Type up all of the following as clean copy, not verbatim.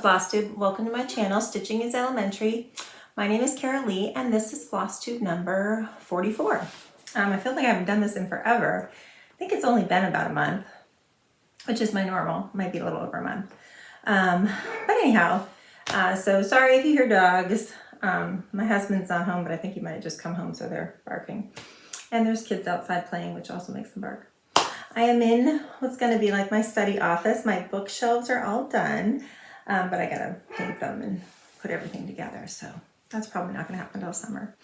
Floss Tube. Welcome to my channel, Stitching is Elementary. My name is Kara Lee, and this is Floss Tube number 44. I feel like I haven't done this in forever. I think it's only been about a month, which is my normal. Might be a little over a month. But anyhow, so sorry if you hear dogs. My husband's not home, but I think he might have just come home, so they're barking. And there's kids outside playing, which also makes them bark. I am in what's going to be like my study office. My bookshelves are all done, but I got to paint them and put everything together. So that's probably not going to happen until summer.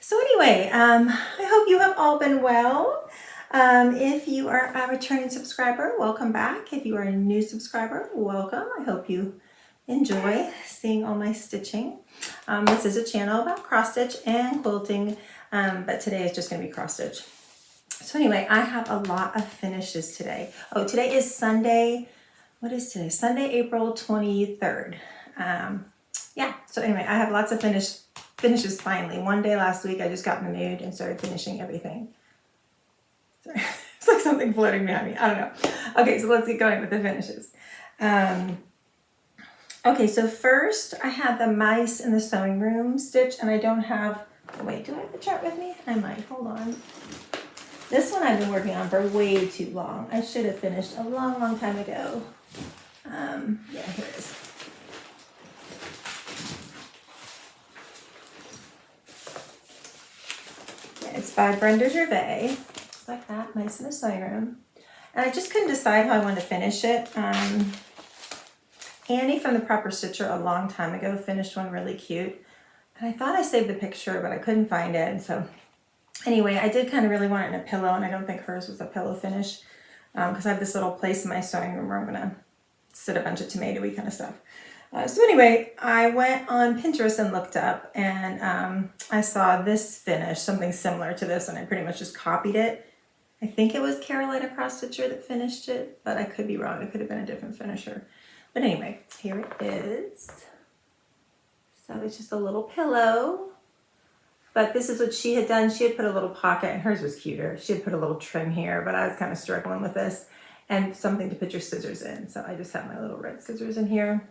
So anyway, I hope you have all been well. If you are a returning subscriber, welcome back. If you are a new subscriber, welcome. I hope you enjoy seeing all my stitching. This is a channel about cross stitch and quilting, but today is just going to be cross stitch. So anyway, I have a lot of finishes today. Oh, today is Sunday. What is today? Sunday, April 23rd. Yeah, so anyway, I have lots of finishes finally. One day last week, I just got in the mood and started finishing everything. Sorry, it's like something floating behind me. I don't know. Okay, so let's get going with the finishes. Okay, so first I have the mice in the sewing room stitch, and I don't have, wait, do I have the chart with me? I might, hold on. This one I've been working on for way too long. I should have finished a long, long time ago. Yeah, here it is. Yeah, it's by Brenda Gervais. It's like that, Mice in the Sewing Room. And I just couldn't decide how I wanted to finish it. Annie from the Proper Stitcher a long time ago finished one really cute. And I thought I saved the picture, but I couldn't find it. And so anyway, I did kind of really want it in a pillow, and I don't think hers was a pillow finish because I have this little place in my sewing room where I'm going to sit a bunch of tomato-y kind of stuff. So anyway, I went on Pinterest and looked up, and I saw this finish, something similar to this, and I pretty much just copied it. I think it was Carolina Cross Stitcher that finished it, but I could be wrong. It could have been a different finisher. But anyway, here it is. So it's just a little pillow. But this is what she had done. She had put a little pocket, and hers was cuter. She had put a little trim here, but I was kind of struggling with this. And something to put your scissors in. So I just have my little red scissors in here.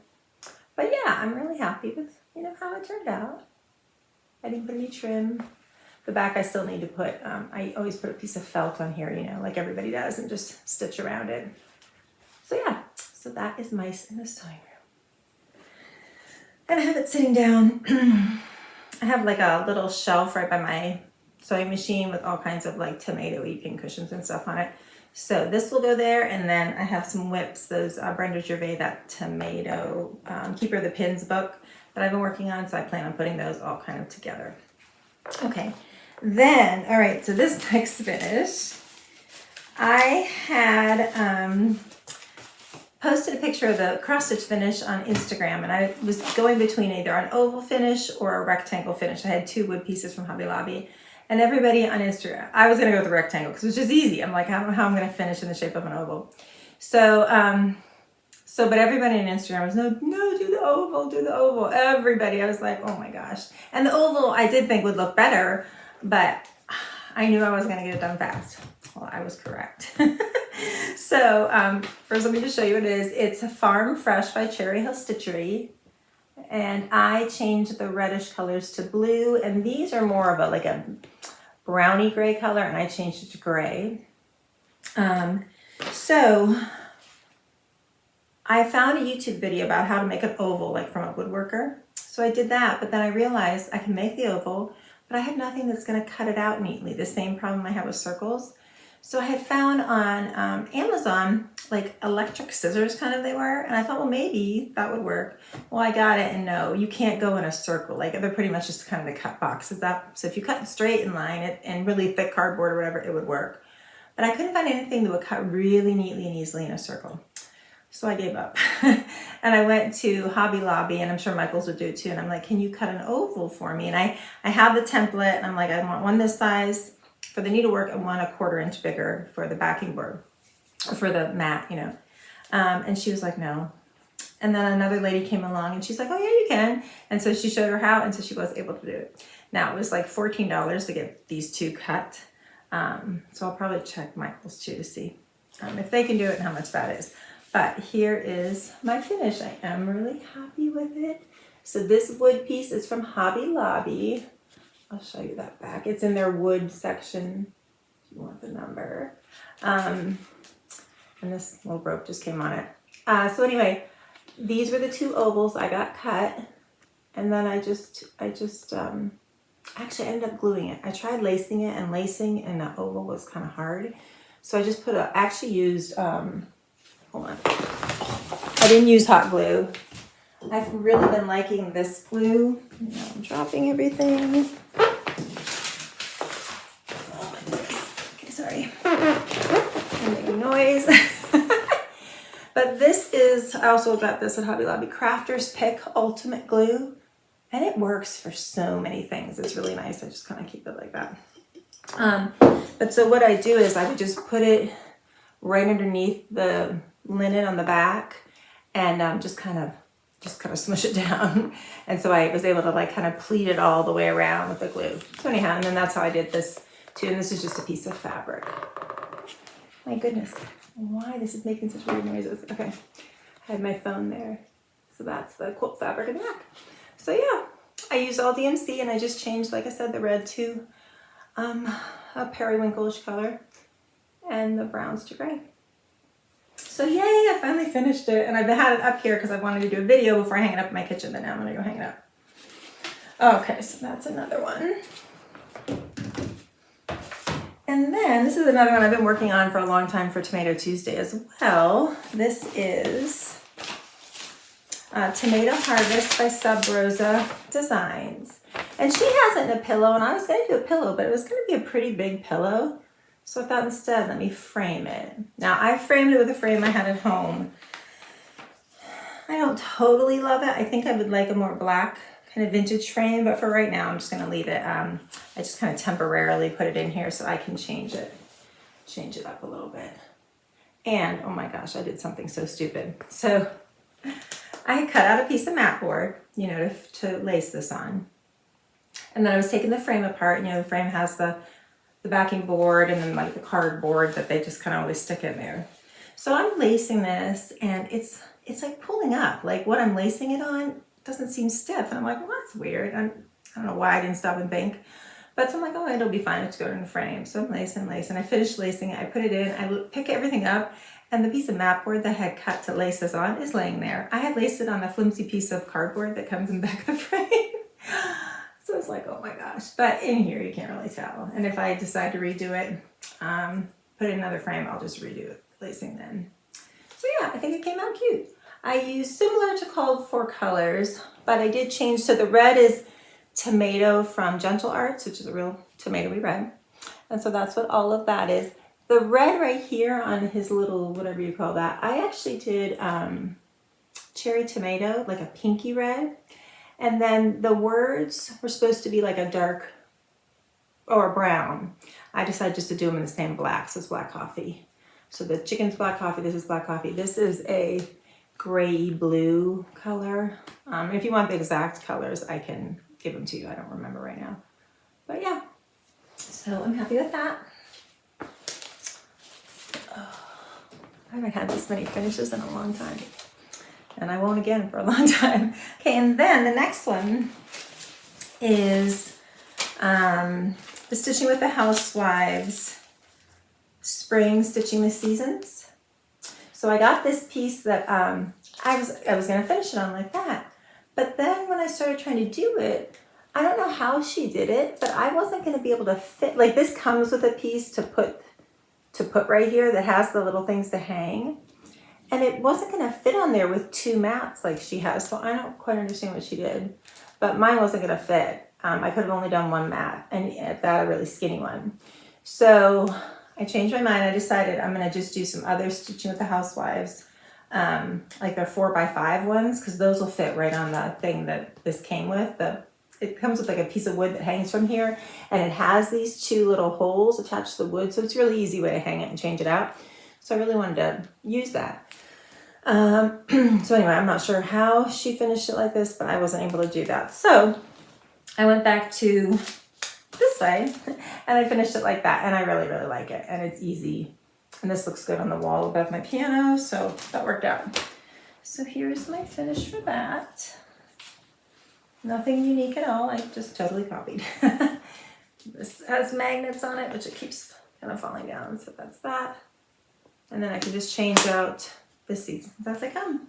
But yeah, I'm really happy with, how it turned out. I didn't put any trim. The back I still need to put, I always put a piece of felt on here, like everybody does, and just stitch around it. So yeah, so that is Mice in the Sewing Room. And I have it sitting down. I have like a little shelf right by my sewing machine with all kinds of like tomato-y pin cushions and stuff on it. So this will go there, and then I have some WIPS, those Brenda Gervais, that tomato Keeper of the Pins book that I've been working on, so I plan on putting those all kind of together. Okay, then, all right, so this next finish, I had posted a picture of the cross stitch finish on Instagram, and I was going between either an oval finish or a rectangle finish. I had two wood pieces from Hobby Lobby, and everybody on Instagram, I was gonna go with the rectangle because it was just easy. I'm like, I don't know how I'm gonna finish in the shape of an oval. So, but everybody on Instagram was, no, do the oval. Everybody, I was like, oh my gosh. And the oval I did think would look better, but I knew I was gonna get it done fast. Well, I was correct. So first let me just show you what it is. It's a Farm Fresh by Cherry Hill Stitchery. And I changed the reddish colors to blue. And these are more of a browny gray color, and I changed it to gray. So I found a YouTube video about how to make an oval from a woodworker. So I did that, but then I realized I can make the oval, but I have nothing that's gonna cut it out neatly. The same problem I have with circles. So I had found on Amazon, electric scissors kind of they were. And I thought, well, maybe that would work. Well, I got it, and no, you can't go in a circle. They're pretty much just kind of the cut boxes. So if you cut straight in line and really thick cardboard or whatever, it would work. But I couldn't find anything that would cut really neatly and easily in a circle. So I gave up. And I went to Hobby Lobby, and I'm sure Michael's would do it too. And I'm like, can you cut an oval for me? And I have the template, and I'm like, I want one this size for the needlework and 1 1/4 inch bigger for the backing board, or for the mat, and she was like, no. And then another lady came along, and she's like, oh yeah, you can. And so she showed her how, and so she was able to do it. Now it was like $14 to get these two cut. So I'll probably check Michael's too to see if they can do it and how much that is. But here is my finish. I am really happy with it. So this wood piece is from Hobby Lobby. I'll show you that back. It's in their wood section if you want the number. And this little rope just came on it. So anyway, these were the two ovals I got cut. And then I actually ended up gluing it. I tried lacing it, and lacing in the oval was kind of hard. So I just actually used, hold on. I didn't use hot glue. I've really been liking this glue. Now I'm dropping everything. Oh my goodness. Okay, sorry. I'm making noise. But this is, I also got this at Hobby Lobby, Crafter's Pick Ultimate Glue. And it works for so many things. It's really nice. I just kind of keep it like that. But so what I do is I would just put it right underneath the linen on the back and just kind of smush it down. And so I was able to like kind of pleat it all the way around with the glue. So anyhow, and then that's how I did this too. And this is just a piece of fabric. My goodness, why this is making such weird noises. Okay, I had my phone there. So that's the quilt fabric in the back. So yeah, I used all DMC and I just changed, like I said, the red to a periwinkle-ish color and the browns to gray. So yay, I finally finished it. And I've had it up here because I wanted to do a video before I hang it up in my kitchen, but now I'm gonna go hang it up. Okay, so that's another one. And then this is another one I've been working on for a long time for Tomato Tuesday as well. This is Tomato Harvest by Sub Rosa Designs. And she has it in a pillow, and I was going to do a pillow, but it was going to be a pretty big pillow. So I thought instead, let me frame it. Now, I framed it with a frame I had at home. I don't totally love it. I think I would like a more black kind of vintage frame, but for right now, I'm just going to leave it. I just kind of temporarily put it in here so I can change it up a little bit. And, oh my gosh, I did something so stupid. So I cut out a piece of mat board, you know, to lace this on. And then I was taking the frame apart. You know, the frame has the backing board and then like the cardboard that they just kind of always stick in there. So I'm lacing this and it's like pulling up. Like what I'm lacing it on doesn't seem stiff. And I'm like, well, that's weird. I don't know why I didn't stop and think. But so I'm like, oh, it'll be fine. It's going in the frame. So I'm lacing. I finished lacing it. I put it in. I pick everything up. And the piece of mat board that I had cut to lace this on is laying there. I had laced it on a flimsy piece of cardboard that comes in the back of the frame. So it's like, oh my gosh. But in here, you can't really tell. And if I decide to redo it, put it in another frame, I'll just redo it, lacing then. So yeah, I think it came out cute. I used similar to Called For colors, but I did change. So the red is Tomato from Gentle Arts, which is a real tomatoey red. And so that's what all of that is. The red right here on his little, whatever you call that, I actually did cherry tomato, like a pinky red. And then the words were supposed to be like a dark or brown. I decided just to do them in the same black, so it's black coffee. So the chicken's black coffee, this is black coffee. This is a gray blue color. If you want the exact colors, I can give them to you. I don't remember right now. But yeah, so I'm happy with that. I haven't had this many finishes in a long time. And I won't again for a long time. Okay, and then the next one is the Stitching with the Housewives Spring Stitching the Seasons. So I got this piece that I was gonna finish it on like that. But then when I started trying to do it, I don't know how she did it, but I wasn't gonna be able to fit, like this comes with a piece to put right here that has the little things to hang. And it wasn't going to fit on there with two mats like she has. So I don't quite understand what she did. But mine wasn't going to fit. I could have only done one mat. And at that, a really skinny one. So I changed my mind. I decided I'm going to just do some other Stitching with the Housewives. Like their 4x5 ones. Because those will fit right on the thing that this came with. It comes with like a piece of wood that hangs from here. And it has these two little holes attached to the wood. So it's a really easy way to hang it and change it out. So I really wanted to use that. So anyway, I'm not sure how she finished it like this, but I wasn't able to do that. So I went back to this way and I finished it like that. And I really, really like it. And it's easy. And this looks good on the wall above my piano, so that worked out. So here's my finish for that. Nothing unique at all, I just totally copied. This has magnets on it, which it keeps kind of falling down, so that's that. And then I can just change out the seasons as they come.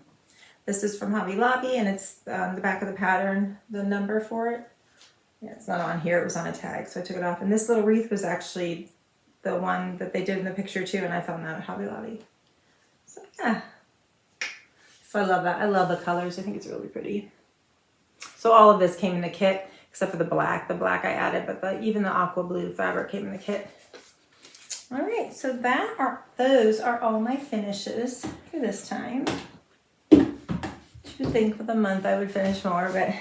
This is from Hobby Lobby, and it's on the back of the pattern, the number for it. Yeah, it's not on here, it was on a tag, so I took it off. And this little wreath was actually the one that they did in the picture too, and I found that at Hobby Lobby. So yeah. So I love that. I love the colors. I think it's really pretty. So all of this came in the kit, except for the black. The black I added, but even the aqua blue fabric came in the kit. All right, so those are all my finishes for this time. You'd think for the month I would finish more, but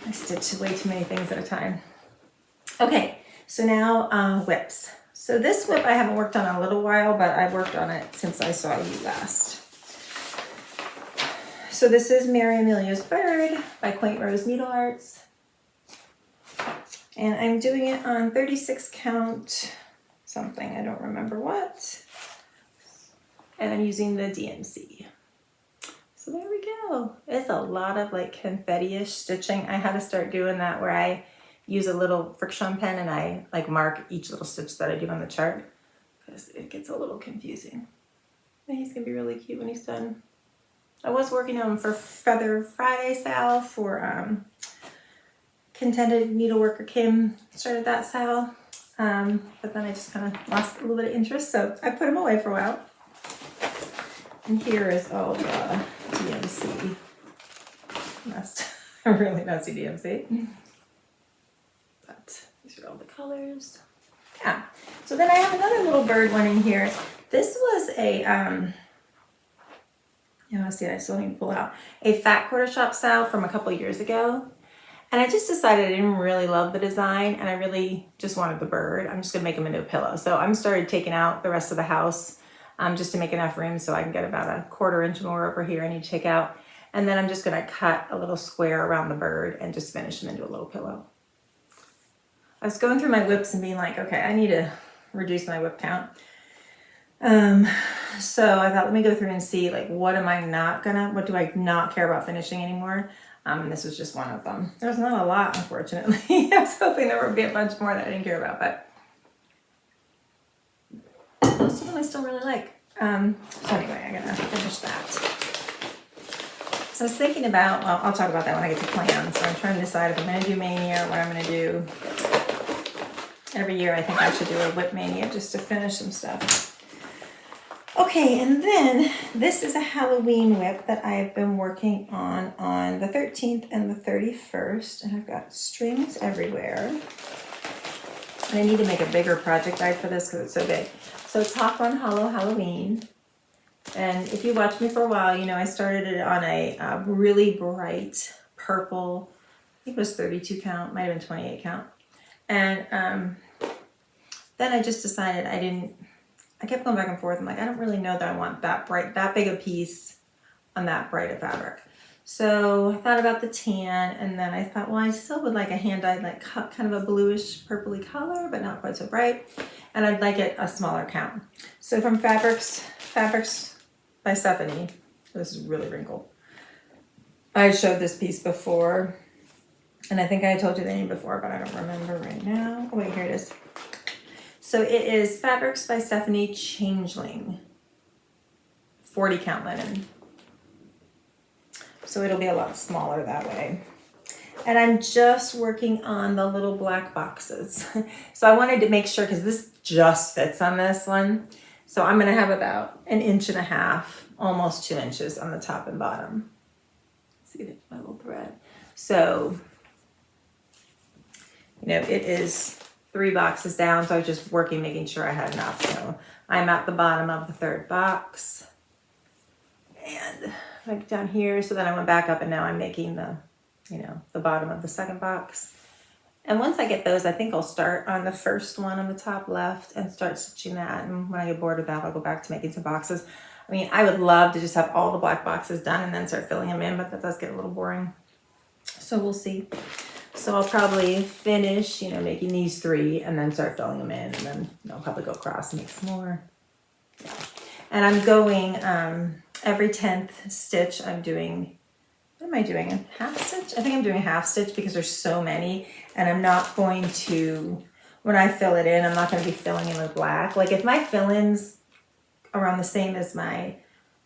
I stitch way too many things at a time. Okay, so now WIPs. So this WIP I haven't worked on in a little while, but I've worked on it since I saw you last. So this is Mary Amelia's Bird by Quaint Rose Needle Arts. And I'm doing it on 36 count something, I don't remember what. And I'm using the DMC. So there we go. It's a lot of like confetti-ish stitching. I had to start doing that where I use a little friction pen and I like mark each little stitch that I do on the chart because it gets a little confusing. And he's gonna be really cute when he's done. I was working on him for Feather Friday sale for Contented Needleworker Kim started that sale. But then I just kind of lost a little bit of interest, so I put him away for a while. And here is all the DMC. A really messy DMC. But these are all the colors. Yeah. So then I have another little bird one in here. This was a, I still need to pull out, a Fat Quarter Shop style from a couple years ago. And I just decided I didn't really love the design and I really just wanted the bird. I'm just gonna make him into a pillow. So I'm started taking out the rest of the house just to make enough room so I can get about a 1/4 inch more over here I need to take out. And then I'm just gonna cut a little square around the bird and just finish him into a little pillow. I was going through my WIPs and being like, okay, I need to reduce my WIP count. So I thought, let me go through and see like, what do I not care about finishing anymore? And this was just one of them. There's not a lot, unfortunately. I was hoping there would be a bunch more that I didn't care about, but most of them I still really like. So anyway, I'm gonna finish that. So I was thinking about, well, I'll talk about that when I get to plans. So I'm trying to decide if I'm gonna do Mania or what I'm gonna do. Every year I think I should do a WIP Mania just to finish some stuff. Okay, and then this is a Halloween WIP that I've been working on the 13th and the 31st, and I've got strings everywhere. And I need to make a bigger project guide for this because it's so big. So it's Hawk on Hollow Halloween. And if you watch me for a while, you know I started it on a really bright purple, I think it was 32 count, might have been 28 count. And then I just decided I kept going back and forth. I'm like, I don't really know that I want that bright, that big a piece on that bright a fabric. So I thought about the tan, and then I thought, well, I still would like a hand-dyed, like kind of a bluish purpley color, but not quite so bright. And I'd like it a smaller count. So from Fabrics by Stephanie, this is really wrinkled. I showed this piece before, and I think I told you the name before, but I don't remember right now. Oh wait, here it is. So it is Fabrics by Stephanie Changeling, 40 count linen. So it'll be a lot smaller that way. And I'm just working on the little black boxes. So I wanted to make sure, because this just fits on this one. So I'm gonna have about 1.5 inches, almost 2 inches on the top and bottom. Let's see my little thread. So, you know, it is 3 boxes down, so I was just working, making sure I had enough. So I'm at the bottom of the 3rd box. And like down here, so then I went back up and now I'm making the, you know, the bottom of the 2nd box. And once I get those, I think I'll start on the first one on the top left and start stitching that. And when I get bored with that, I'll go back to making some boxes. I mean, I would love to just have all the black boxes done and then start filling them in, but that does get a little boring. So we'll see. So I'll probably finish, you know, making these 3 and then start filling them in, and then I'll probably go across and make some more. And I'm going every 10th stitch I'm doing, what am I doing, a half stitch? I think I'm doing a half stitch because there's so many, and I'm not going to, when I fill it in, I'm not going to be filling in with black. Like if my fill-ins around the same as my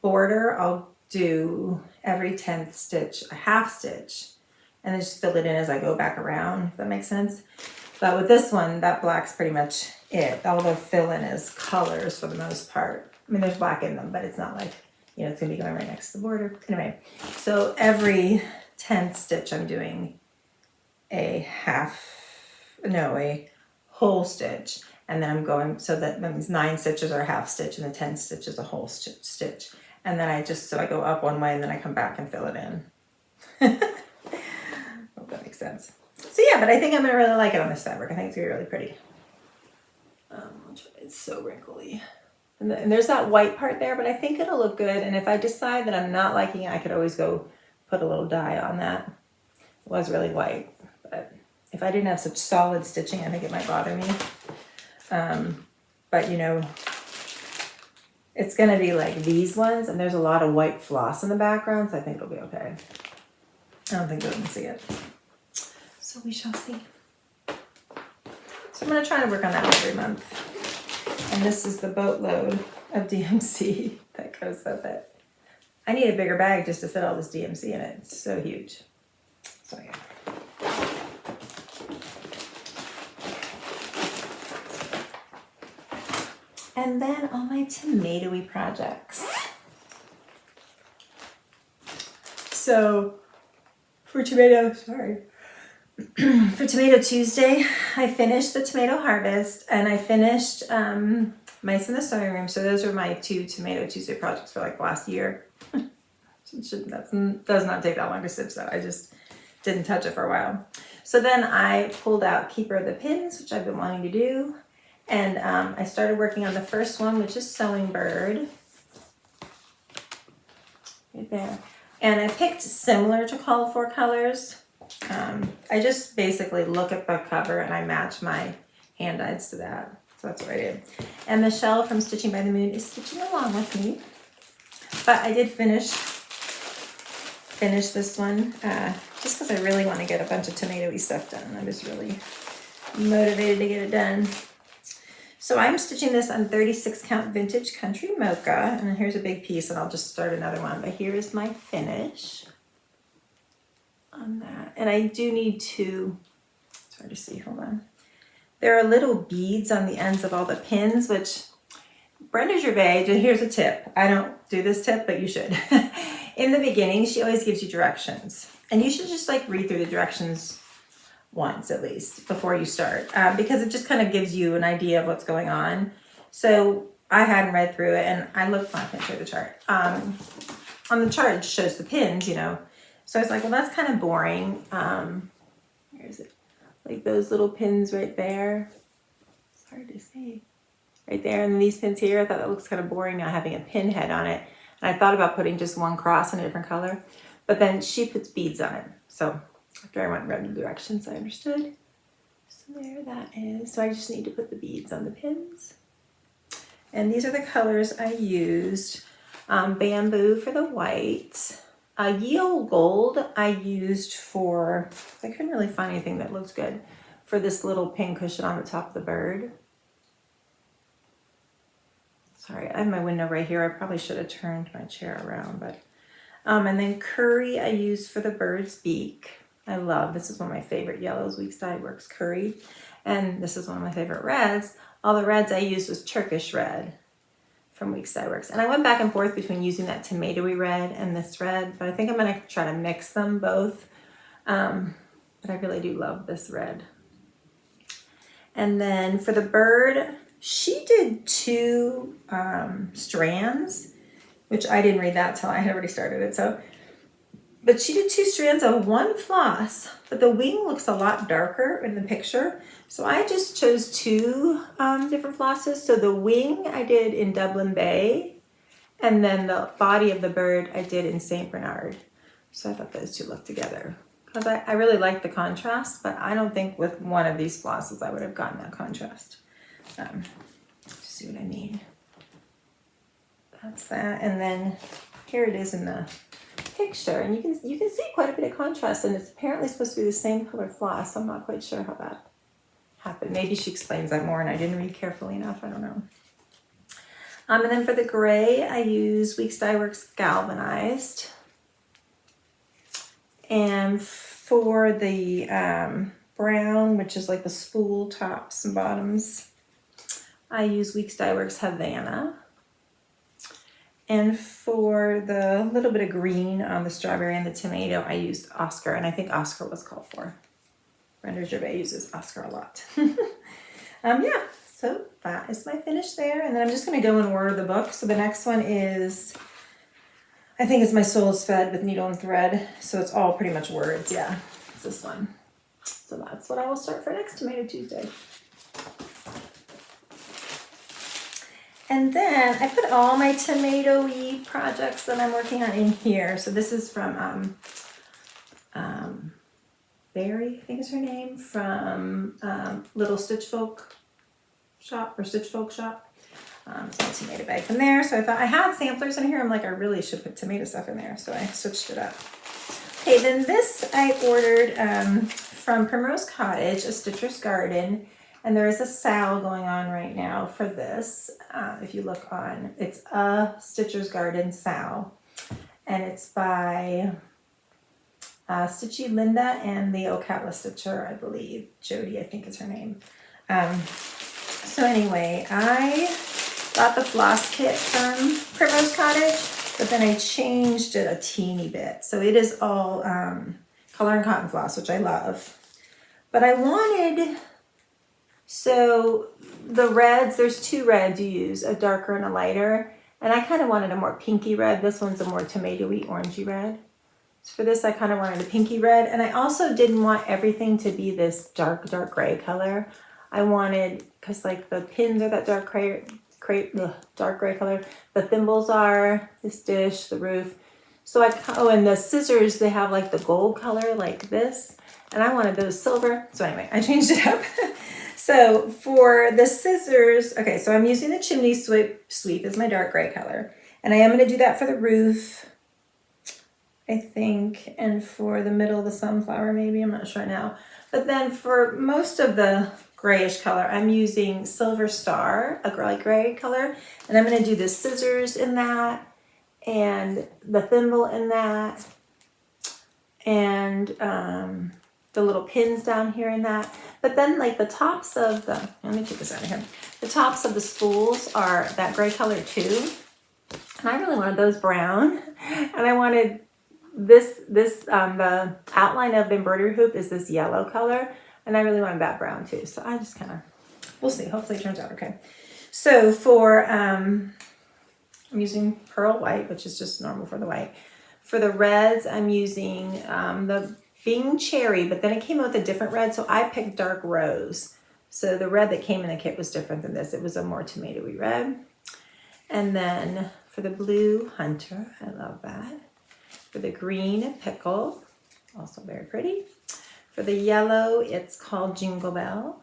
border, I'll do every 10th stitch a half stitch and then just fill it in as I go back around, if that makes sense. But with this one, that black's pretty much it. All the fill-in is colors for the most part. I mean, there's black in them, but it's not like, you know, it's gonna be going right next to the border. Anyway, so every 10th stitch I'm doing a whole stitch. And then I'm going, so that means 9 stitches are a half stitch and the 10 stitches a whole stitch. And then I go up one way and then I come back and fill it in. Hope that makes sense. So yeah, but I think I'm gonna really like it on this fabric. I think it's gonna be really pretty. It's so wrinkly. And there's that white part there, but I think it'll look good. And if I decide that I'm not liking it, I could always go put a little dye on that. It was really white, but if I didn't have such solid stitching, I think it might bother me. But you know, it's gonna be like these ones, and there's a lot of white floss in the background, so I think it'll be okay. I don't think they can see it. So we shall see. So I'm gonna try to work on that every month. And this is the boatload of DMC that goes with it. I need a bigger bag just to fit all this DMC in it. It's so huge. So yeah. And then all my tomatoey projects. So for Tomato Tuesday, I finished the tomato harvest and I finished Mice in the Sewing Room. So those are my 2 Tomato Tuesday projects for like last year. That does not take that long to stitch though. I just didn't touch it for a while. So then I pulled out Keeper of the Pins, which I've been wanting to do. And I started working on the first one, which is Sewing Bird. Right there. And I picked similar to Call for colors. I just basically look at the cover and I match my hand dyes to that. So that's what I did. And Michelle from Stitching by the Moon is stitching along with me. But I did finish this one just because I really want to get a bunch of tomatoey stuff done. I was really motivated to get it done. So I'm stitching this on 36 count Vintage Country Mocha, and here's a big piece, and I'll just start another one. But here is my finish on that. And I do need to, it's hard to see, hold on. There are little beads on the ends of all the pins, which Brenda Gervais, here's a tip. I don't do this tip, but you should. In the beginning, she always gives you directions. And you should just like read through the directions once at least before you start, because it just kind of gives you an idea of what's going on. So I hadn't read through it and I looked, I can't show the chart. On the chart, it shows the pins, you know. So I was like, well, that's kind of boring. Where is it? Like those little pins right there. It's hard to see. Right there, and these pins here, I thought that looks kind of boring not having a pin head on it. And I thought about putting just one cross in a different color, but then she puts beads on it. So after I went and read the directions, I understood. So there that is. So I just need to put the beads on the pins. And these are the colors I used. Bamboo for the white. Yield Gold I used for, I couldn't really find anything that looks good, for this little pin cushion on the top of the bird. Sorry, I have my window right here. I probably should have turned my chair around, but, and then Curry I used for the bird's beak. I love, this is one of my favorite yellows, Weeks Dye Works Curry. And this is one of my favorite reds. All the reds I used was Turkish red from Weeks Dye Works. And I went back and forth between using that tomatoey red and this red, but I think I'm gonna try to mix them both. But I really do love this red. And then for the bird, she did 2 strands, which I didn't read that till I had already started it. So, but she did 2 strands of 1 floss, but the wing looks a lot darker in the picture. So I just chose 2 different flosses. So the wing I did in Dublin Bay, and then the body of the bird I did in St. Bernard. So I thought those 2 looked together. Because I really like the contrast, but I don't think with one of these flosses I would have gotten that contrast. See what I mean? that's that. And then here it is in the picture, and you can see quite a bit of contrast, and it's apparently supposed to be the same color floss. I'm not quite sure how that happened. Maybe she explains that more and I didn't read carefully enough. I don't know. And then for the gray, I use WIPS Dye Works Galvanized. And for the brown, which is like the spool tops and bottoms, I use WIPS Dye Works Havana. And for the little bit of green on the strawberry and the tomato, I used Oscar, and I think Oscar was called for. Brenda Gervais uses Oscar a lot. Yeah, so that is my finish there. And then I'm just going to go in order the book. So the next one is, I think it's My Soul is Fed with Needle and Thread. So it's all pretty much words. Yeah, it's this one. So that's what I will start for next Tomato Tuesday. And then I put all my tomato-y projects that I'm working on in here. So this is from Barry, I think is her name, from Little Stitch Folk Shop or Stitch Folk Shop. So a tomato bag from there. So I thought I had samplers in here. I'm like, I really should put tomato stuff in there. So I switched it up. Okay, then this I ordered from Primrose Cottage, a Stitcher's Garden. And there is a sale going on right now for this. If you look on, it's a Stitcher's Garden sale. And it's by Stitchy Linda and the Ocala Stitcher, I believe. Jody, I think is her name. So anyway, I got the floss kit from Primrose Cottage, but then I changed it a teeny bit. So it is all color and cotton floss, which I love. But I wanted... So the reds, there's two reds you use, a darker and a lighter. And I kind of wanted a more pinky red. This one's a more tomatoey, orangey red. So for this, I kind of wanted a pinky red. And I also didn't want everything to be this dark gray color. I wanted, because like the pins are that dark gray color. The thimbles are, this dish, the roof. So and the scissors, they have like the gold color like this. And I wanted those silver. So anyway, I changed it up. So for the scissors, okay, so I'm using the chimney sweep as my dark gray color. And I am going to do that for the roof, I think, and for the middle of the sunflower maybe, I'm not sure now. But then for most of the grayish color, I'm using Silver Star, a light gray color. And I'm going to do the scissors in that, and the thimble in that, and the little pins down here in that. But then like the tops of the, let me take this out of here. The tops of the spools are that gray color too. And I really wanted those brown. And I wanted the outline of the embroidery hoop is this yellow color. And I really wanted that brown too. So I just kind of, we'll see. Hopefully it turns out okay. So for, I'm using pearl white, which is just normal for the white. For the reds, I'm using the Bing Cherry, but then it came out with a different red, so I picked dark rose. So the red that came in the kit was different than this. It was a more tomatoey red. And then for the blue, Hunter, I love that. For the green, Pickle, also very pretty. For the yellow, it's called Jingle Bell.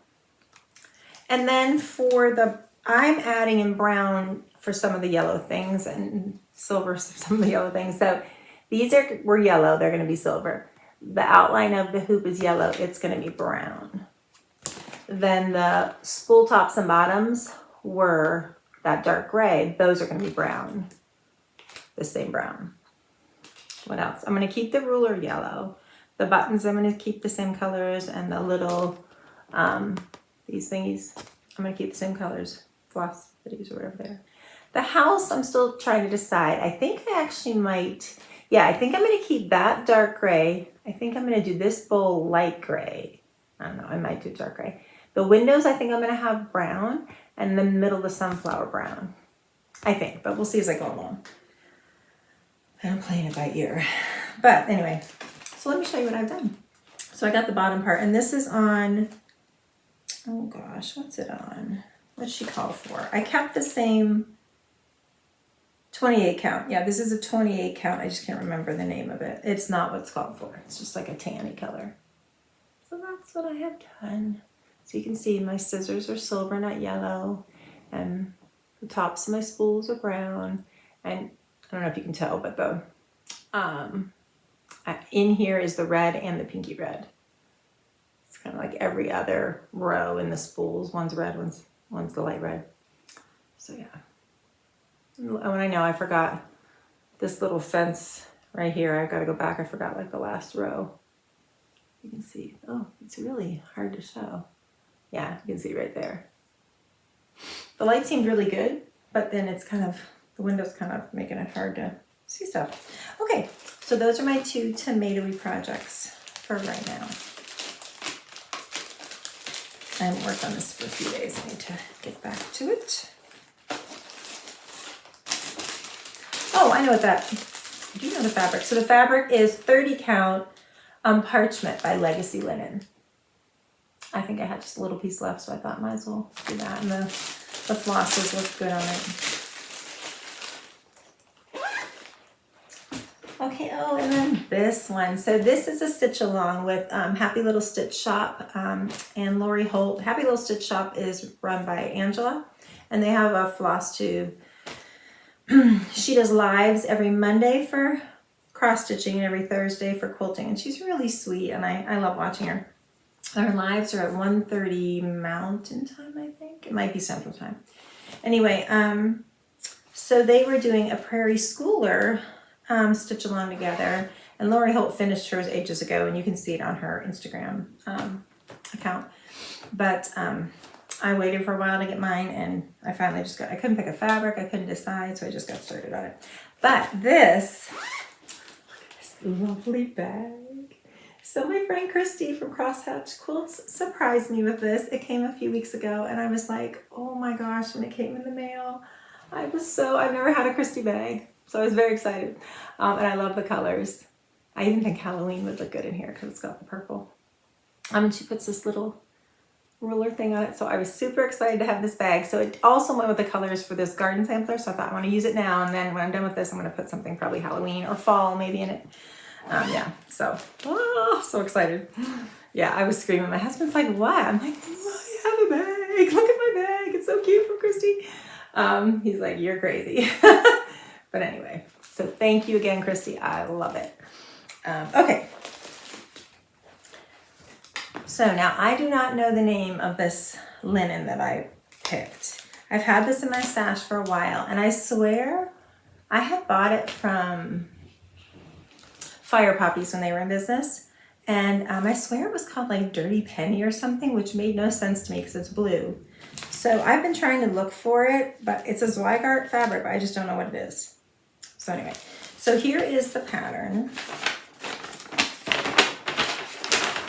And then for the, I'm adding in brown for some of the yellow things and silver for some of the yellow things. So these were yellow, they're gonna be silver. The outline of the hoop is yellow, it's going to be brown. Then the spool tops and bottoms were that dark gray, those are going to be brown, the same brown. What else? I'm going to keep the ruler yellow. The buttons I'm going to keep the same colors, and the little, these thingies, I'm going to keep the same colors, floss bitties or whatever they are. The house, I'm still trying to decide. I think I actually might, yeah, I think I'm going to keep that dark gray. I think I'm going to do this bowl light gray. I don't know, I might do dark gray. The windows, I think I'm going to have brown, and the middle of the sunflower brown. I think, but we'll see as I go along. I'm playing it by ear. But anyway, so let me show you what I've done. So I got the bottom part, and this is on, oh gosh, what's it on? What's she called for? I kept the same 28 count. Yeah, this is a 28 count. I just can't remember the name of it. It's not what it's called for. It's just like a tanny color. So that's what I have done. So you can see my scissors are silver, not yellow. And the tops of my spools are brown. And I don't know if you can tell, but the in here is the red and the pinky red. It's kind of like every other row in the spools. One's red, one's the light red. So yeah. Oh, and I know I forgot this little fence right here. I've got to go back. I forgot like the last row. You can see. Oh, it's really hard to show. Yeah, you can see right there. The light seemed really good, but then it's kind of, the window's kind of making it hard to see stuff. Okay, so those are my 2 tomatoey projects for right now. I haven't worked on this for a few days. I need to get back to it. Oh, I know what that, I do know the fabric. So the fabric is 30 count parchment by Legacy Linen. I think I had just a little piece left, so I thought might as well do that. And the flosses look good on it. Okay, oh, and then this one. So this is a stitch along with Happy Little Stitch Shop and Lori Holt. Happy Little Stitch Shop is run by Angela, and they have a floss tube. She does lives every Monday for cross stitching and every Thursday for quilting, and she's really sweet, and I love watching her. Our lives are at 1:30 Mountain Time, I think. It might be Central Time. Anyway, so they were doing a Prairie Schooler stitch along together, and Lori Holt finished hers ages ago, and you can see it on her Instagram account. But I waited for a while to get mine, and I finally just I couldn't pick a fabric, I couldn't decide, so I just got started on it. But this, look at this lovely bag. So my friend Christy from Crosshatch Quilts surprised me with this. It came a few weeks ago, and I was like, oh my gosh, when it came in the mail, I've never had a Christy bag, so I was very excited. And I love the colors. I even think Halloween would look good in here because it's got the purple. And she puts this little ruler thing on it, so I was super excited to have this bag. So it also went with the colors for this garden sampler, so I thought I want to use it now, and then when I'm done with this, I'm going to put something probably Halloween or fall maybe in it. Yeah, so excited. Yeah, I was screaming. My husband's like, what? I'm like, I have a bag. Look at my bag. It's so cute from Christy. He's like, you're crazy. But anyway, so thank you again, Christy. I love it. Okay. So now I do not know the name of this linen that I picked. I've had this in my stash for a while, and I swear I had bought it from Fire Poppies when they were in business, and I swear it was called like Dirty Penny or something, which made no sense to me because it's blue. So I've been trying to look for it, but it's a Zweigart fabric, but I just don't know what it is. So anyway, so here is the pattern.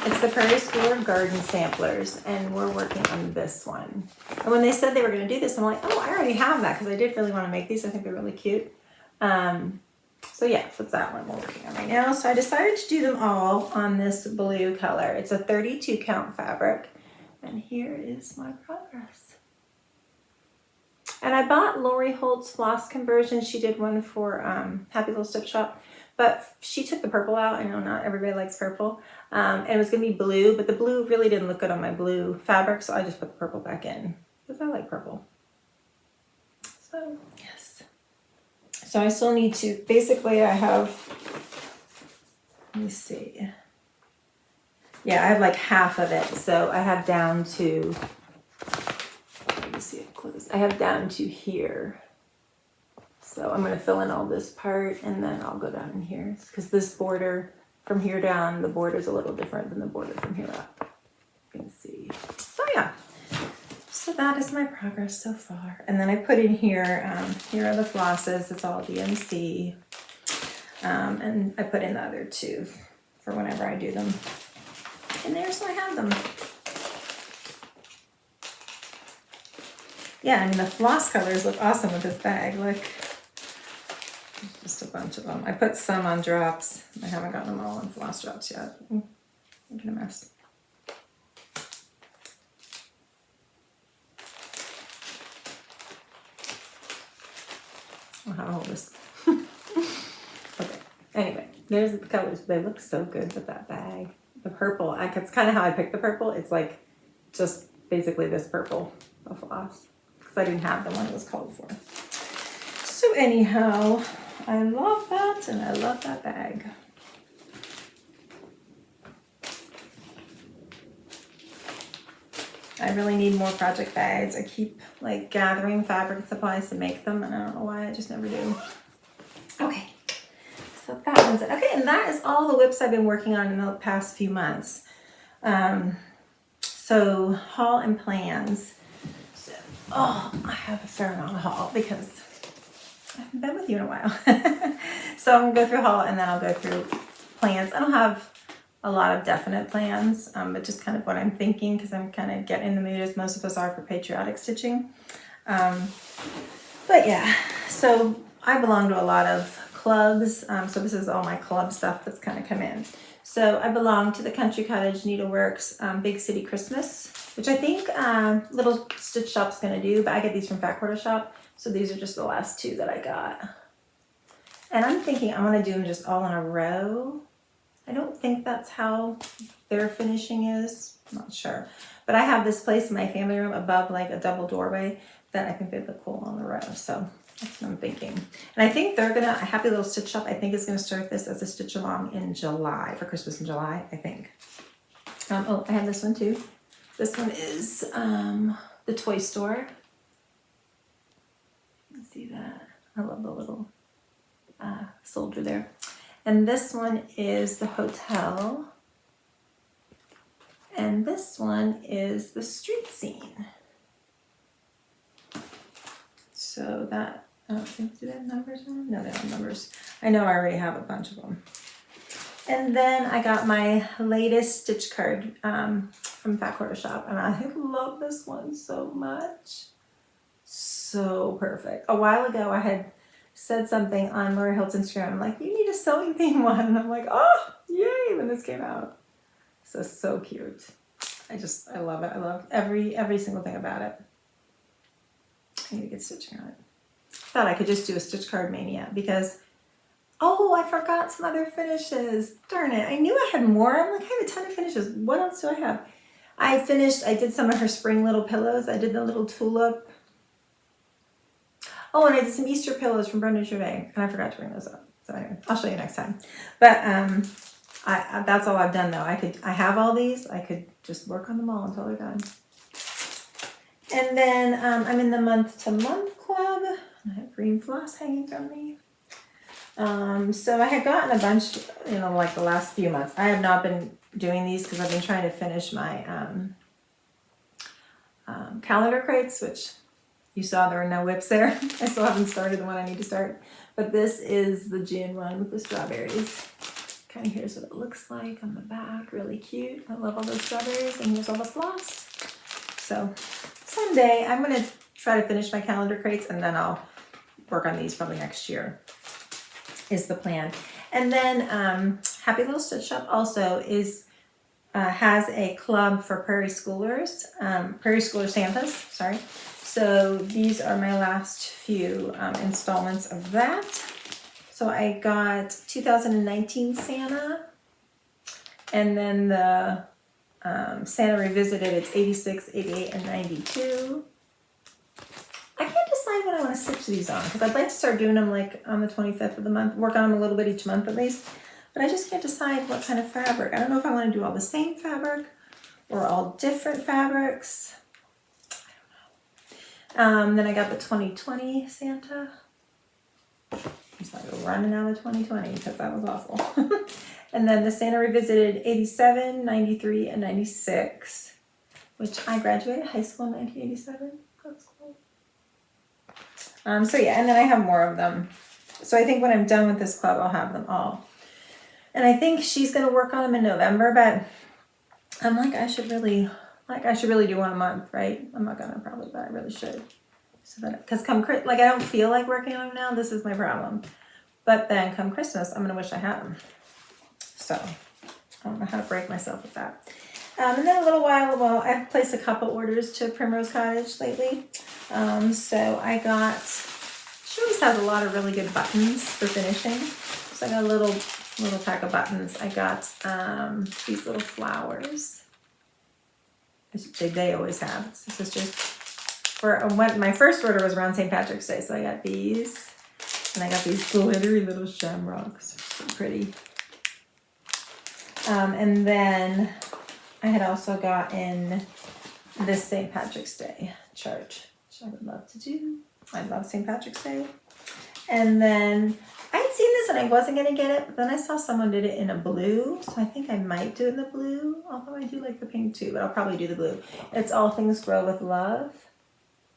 It's the Prairie Schooler Garden Samplers, and we're working on this one. And when they said they were going to do this, I'm like, oh, I already have that, because I did really want to make these. I think they're really cute. So yeah, so it's that one we're working on right now. So I decided to do them all on this blue color. It's a 32 count fabric, and here is my progress. And I bought Lori Holt's floss conversion. She did one for Happy Little Stitch Shop, but she took the purple out. I know not everybody likes purple. And it was gonna be blue, but the blue really didn't look good on my blue fabric, so I just put the purple back in because I like purple. So yes. So I still need to, basically I have, let me see. Yeah, I have like half of it. So I have down to, let me see it close. I have down to here. So I'm going to fill in all this part, and then I'll go down in here, because this border from here down, the border is a little different than the border from here up. You can see. So yeah. So that is my progress so far. And then I put in here, here are the flosses. It's all DMC. And I put in the other two for whenever I do them. And there, so I have them. Yeah, I mean the floss colors look awesome with this bag. Look, there's just a bunch of them. I put some on drops. I haven't gotten them all on floss drops yet. Making a mess. I'll have to hold this. Okay. Anyway, there's the colors. They look so good with that bag. The purple. It's kind of how I picked the purple. It's like just basically this purple of floss, because I didn't have the one it was called for. So anyhow, I love that, and I love that bag. I really need more project bags. I keep like gathering fabric supplies to make them, and I don't know why, I just never do. Okay, so that one's it. Okay, and that is all the WIPs I've been working on in the past few months. So haul and plans. So, I have a fair amount of haul because I haven't been with you in a while. So I'm gonna go through haul and then I'll go through plans. I don't have a lot of definite plans, but just kind of what I'm thinking, because I'm kind of getting in the mood, as most of us are, for patriotic stitching. But yeah, so I belong to a lot of clubs, so this is all my club stuff that's kind of come in. So I belong to the Country Cottage Needleworks Big City Christmas, which I think Little Stitch Shop's gonna do, but I get these from Fat Quarter Shop, so these are just the last two that I got. And I'm thinking I want to do them just all in a row. I don't think that's how their finishing is. I'm not sure. But I have this place in my family room above like a double doorway that I think they'd look cool on the row. So that's what I'm thinking. And I think they're gonna, Happy Little Stitch Shop, I think is gonna start this as a stitch along in July, for Christmas in July, I think. Oh, I have this one too. This one is the toy store. Let's see that. I love the little soldier there. And this one is the hotel. And this one is the street scene. So that, I don't think, do they have numbers on them? No, they don't have numbers. I know I already have a bunch of them. And then I got my latest stitch card from Fat Quarter Shop. And I love this one so much. So perfect. A while ago, I had said something on Lori Hilt's Instagram. I'm like, you need a sewing theme one. And I'm like, oh, yay, when this came out. So cute. I love it. I love every single thing about it. I need to get stitching on it. Thought I could just do a stitch card mania because, oh, I forgot some other finishes. Darn it. I knew I had more. I'm like, I have a ton of finishes. What else do I have? I did some of her spring little pillows. I did the little tulip. Oh, and I did some Easter pillows from Brenda Gervais, and I forgot to bring those up. So anyway, I'll show you next time. But I that's all I've done though. I have all these. I could just work on them all until they're done. And then I'm in the month-to-month club. I have green floss hanging from me. So I had gotten a bunch, like the last few months. I have not been doing these because I've been trying to finish my calendar crates, which you saw there were no WIPs there. I still haven't started the one I need to start. But this is the June one with the strawberries. Kind of here's what it looks like on the back. Really cute. I love all those strawberries. And here's all the floss. So someday I'm going to try to finish my calendar crates and then I'll work on these probably next year is the plan. And then Happy Little Stitch Shop also has a club for Prairie Schooler Santas, sorry. So these are my last few installments of that. So I got 2019 Santa, and then the Santa Revisited, it's 86, 88, and 92. I can't decide what I want to stitch these on, because I'd like to start doing them like on the 25th of the month, work on them a little bit each month at least, but I just can't decide what kind of fabric. I don't know if I want to do all the same fabric or all different fabrics. Then I got the 2020 Santa. It's like running out of 2020 because that was awful. And then the Santa Revisited 87, 93, and 96, which I graduated high school in 1987. That's cool. So yeah, and then I have more of them. So I think when I'm done with this club, I'll have them all. And I think she's going to work on them in November, but I'm like, I should really do one a month, right? I'm not gonna probably, but I really should. So that, because I don't feel like working on them now. This is my problem. But then come Christmas, I'm gonna wish I had them. So I don't know how to break myself with that. And then a little while ago, I've placed a couple orders to Primrose Cottage lately. So I got, she always has a lot of really good buttons for finishing. So I got a little pack of buttons. I got these little flowers. They always have. It's the sisters. My first order was around St. Patrick's Day, so I got these. And I got these glittery little shamrocks. So pretty. And then I had also gotten this St. Patrick's Day chart, which I would love to do. I love St. Patrick's Day. And then I had seen this and I wasn't going to get it, but then I saw someone did it in a blue. So I think I might do it in the blue, although I do like the pink too, but I'll probably do the blue. It's All Things Grow with Love.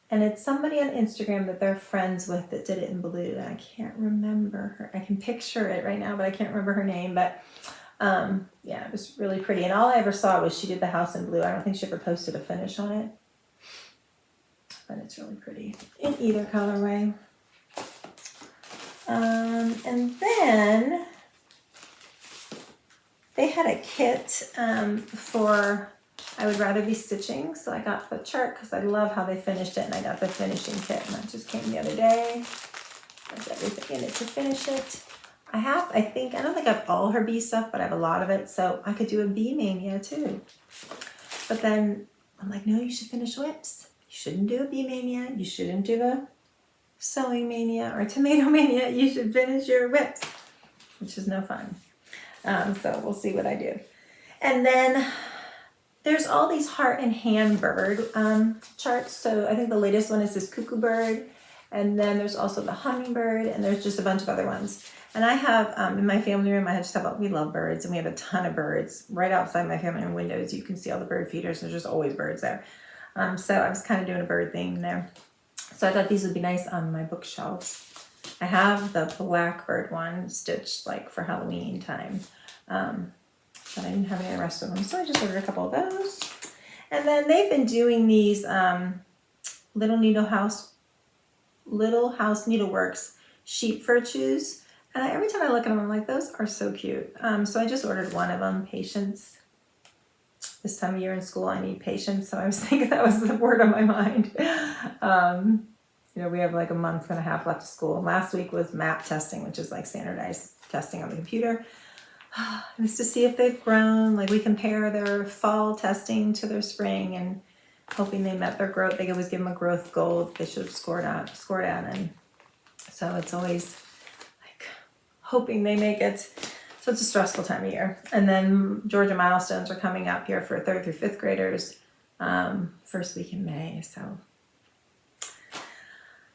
And it's somebody on Instagram that they're friends with that did it in blue. And I can't remember her. I can picture it right now, but I can't remember her name. But yeah, it was really pretty. And all I ever saw was she did the house in blue. I don't think she ever posted a finish on it. But it's really pretty in either colorway. And then they had a kit for I Would Rather Be Stitching. So I got the chart because I love how they finished it, and I got the finishing kit, and that just came the other day. There's everything in it to finish it. I don't think I have all her bee stuff, but I have a lot of it, so I could do a bee mania too. But then I'm like, no, you should finish WIPS. You shouldn't do a bee mania. You shouldn't do a sewing mania or tomato mania. You should finish your WIPS, which is no fun. So we'll see what I do. And then there's all these heart and hand bird charts. So I think the latest one is this cuckoo bird. And then there's also the hummingbird, and there's just a bunch of other ones. And I have, in my family room, I had just about, we love birds, and we have a ton of birds. Right outside my family room windows, you can see all the bird feeders. There's just always birds there. So I was kind of doing a bird thing there. So I thought these would be nice on my bookshelves. I have the blackbird one stitched like for Halloween time. But I didn't have any of the rest of them. So I just ordered a couple of those. And then they've been doing these Little House Needleworks sheep fur chews. And every time I look at them, I'm like, those are so cute. So I just ordered one of them, patience. This time of year in school, I need patience. So I was thinking that was the word on my mind. We have like a month and a half left of school. Last week was MAP testing, which is like standardized testing on the computer. It was to see if they've grown. Like we compare their fall testing to their spring and hoping they met their growth. They always give them a growth goal they should have scored on. And so it's always like hoping they make it. So it's a stressful time of year. And then Georgia milestones are coming up here for 3rd through 5th graders first week in May. So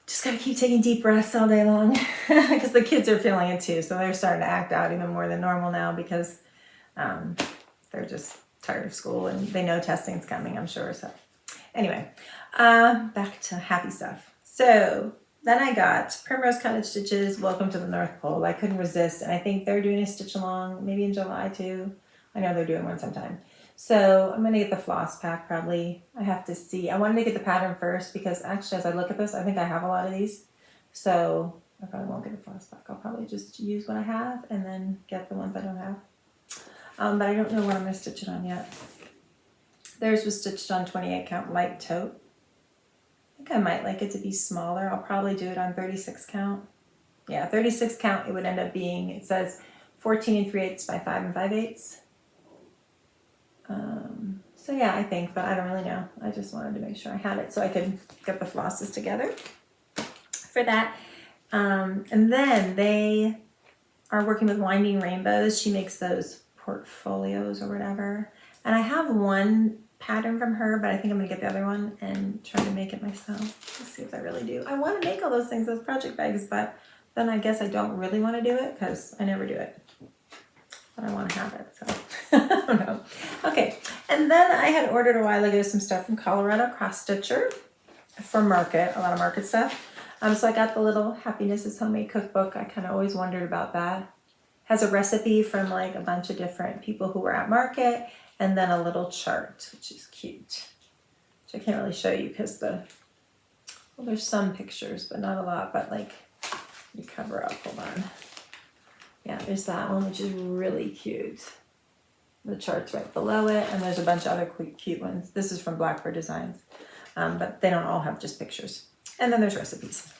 just got to keep taking deep breaths all day long because the kids are feeling it too. So they're starting to act out even more than normal now because they're just tired of school and they know testing's coming, I'm sure. So anyway, back to happy stuff. So then I got Primrose Cottage Stitches, Welcome to the North Pole. I couldn't resist. And I think they're doing a stitch along maybe in July too. I know they're doing one sometime. So I'm going to get the floss pack probably. I have to see. I wanted to get the pattern first because actually as I look at this, I think I have a lot of these. So I probably won't get the floss pack. I'll probably just use what I have and then get the ones I don't have. But I don't know what I'm going to stitch it on yet. Theirs was stitched on 28 count light taupe. I think I might like it to be smaller. I'll probably do it on 36 count. Yeah, 36 count it would end up being, it says 14 3/8 by 5 5/8. So yeah, I think, but I don't really know. I just wanted to make sure I had it so I could get the flosses together for that. And then they are working with Winding Rainbows. She makes those portfolios or whatever. And I have one pattern from her, but I think I'm gonna get the other one and try to make it myself. Let's see if I really do. I want to make all those things, those project bags, but then I guess I don't really want to do it because I never do it. But I want to have it, so I don't know. Okay, and then I had ordered a while ago some stuff from Colorado Cross Stitcher for market, a lot of market stuff. So I got the little Happiness is Homemade cookbook. I kind of always wondered about that. Has a recipe from like a bunch of different people who were at market, and then a little chart, which is cute. Which I can't really show you because there's some pictures, but not a lot. But like, you cover up. Hold on. Yeah, there's that one, which is really cute. The chart's right below it, and there's a bunch of other cute ones. This is from Blackbird Designs, but they don't all have just pictures. And then there's recipes.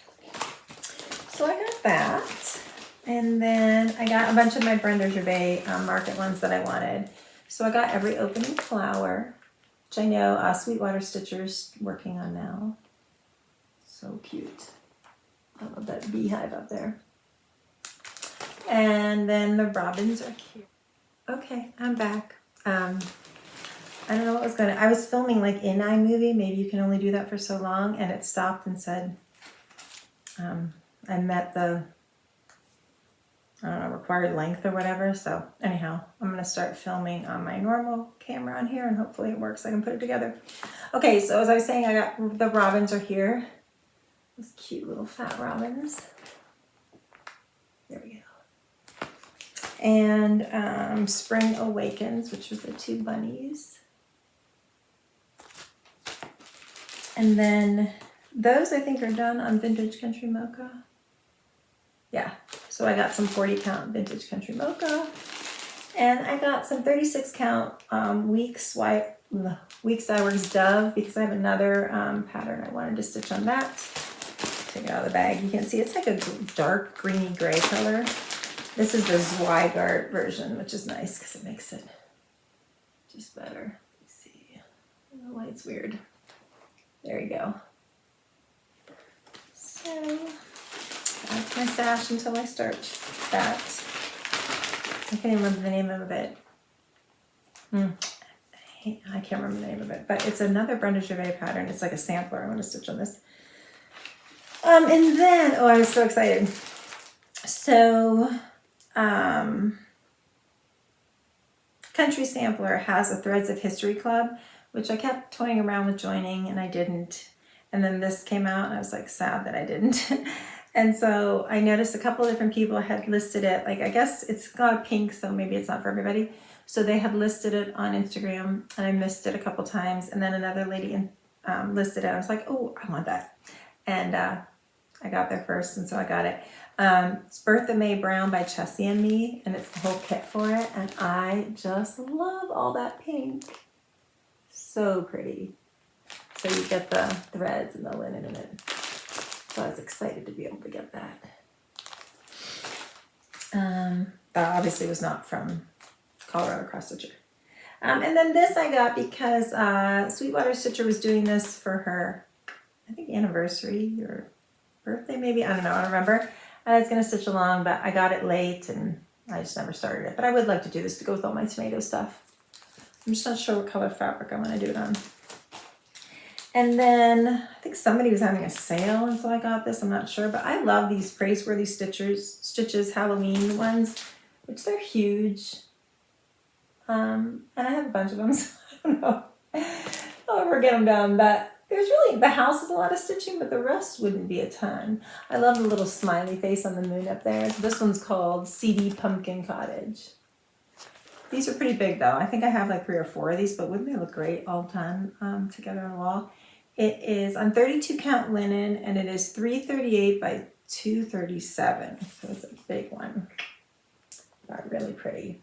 So I got that, and then I got a bunch of my Brenda Gervais market ones that I wanted. So I got Every Opening Flower, which I know Sweetwater Stitcher's working on now. So cute. I love that beehive up there. And then the robins are cute. Okay, I'm back. I don't know what was going to, I was filming like in iMovie. Maybe you can only do that for so long. And it stopped and said, I met the, I don't know, required length or whatever. So anyhow, I'm going to start filming on my normal camera on here and hopefully it works. I can put it together. Okay, so as I was saying, I got the robins are here. Those cute little fat robins. There we go. And Spring Awakens, which was the two bunnies. And then those I think are done on Vintage Country Mocha. Yeah, so I got some 40 count Vintage Country Mocha. And I got some 36 count Weeks Iworks Dove because I have another pattern I wanted to stitch on that. Take it out of the bag. You can see it's like a dark greeny gray color. This is the Zweigart version, which is nice because it makes it just better. Let's see. The light's weird. There you go. So that's my stash until I start that. I can't even remember the name of it. I can't remember the name of it, but it's another Brenda Gervais pattern. It's like a sampler. I'm going to stitch on this. And then, oh, I was so excited. So, Country Sampler has a Threads of History Club, which I kept toying around with joining and I didn't. And then this came out and I was like sad that I didn't. And so I noticed a couple of different people had listed it. Like, I guess it's got pink, so maybe it's not for everybody. So they had listed it on Instagram and I missed it a couple times. And then another lady listed it. I was like, oh, I want that. And I got there first, and so I got it. It's Bertha Mae Brown by Chessie and Me, and it's the whole kit for it. And I just love all that pink. So pretty. So you get the threads and the linen in it. So I was excited to be able to get that. That obviously was not from Colorado Cross Stitcher. And then this I got because Sweetwater Stitcher was doing this for her, I think, anniversary or birthday maybe. I don't know. I don't remember. I was going to stitch along, but I got it late and I just never started it. But I would like to do this to go with all my tomato stuff. I'm just not sure what color fabric I want to do it on. And then I think somebody was having a sale, and so I got this. I'm not sure, but I love these Praiseworthy Stitches Halloween ones, which they're huge. And I have a bunch of them, so I don't know. I'll ever get them done, but there's really, the house is a lot of stitching, but the rest wouldn't be a ton. I love the little smiley face on the moon up there. So this one's called CD Pumpkin Cottage. These are pretty big though. I think I have like 3 or 4 of these, but wouldn't they look great all the time together on the wall? It is on 32 count linen and it is 338 by 237. So it's a big one. But really pretty.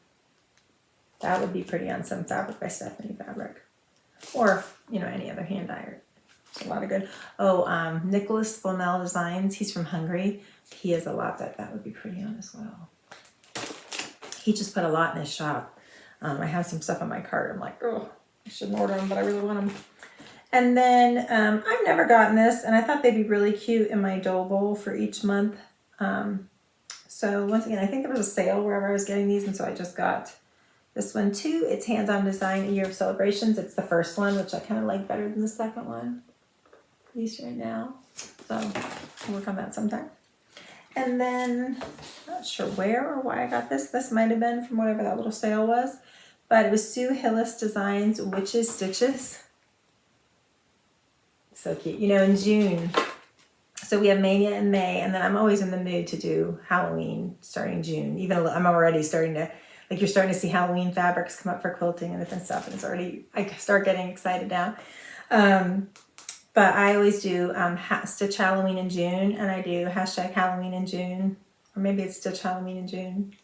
That would be pretty on some fabric by Stephanie Fabric. Or, you know, any other hand dyer. It's a lot of good. Oh, Nicholas Flamel Designs. He's from Hungary. He has a lot that would be pretty on as well. He just put a lot in his shop. I have some stuff on my cart. I'm like, oh, I shouldn't order them, but I really want them. And then I've never gotten this, and I thought they'd be really cute in my dough bowl for each month. So once again, I think there was a sale wherever I was getting these, and so I just got this one too. It's Hands-On Design, A Year of Celebrations. It's the first one, which I kind of like better than the second one, at least right now. So I'll work on that sometime. And then, not sure where or why I got this. This might have been from whatever that little sale was, but it was Sue Hillis Designs Witches Stitches. So cute. You know, in June, so we have Mania in May, and then I'm always in the mood to do Halloween starting June. Even I'm already starting to, like, you're starting to see Halloween fabrics come up for quilting and different stuff, and it's already, I start getting excited now. But I always do Stitch Halloween in June, and I do hashtag Halloween in June, or maybe it's Stitch Halloween in June.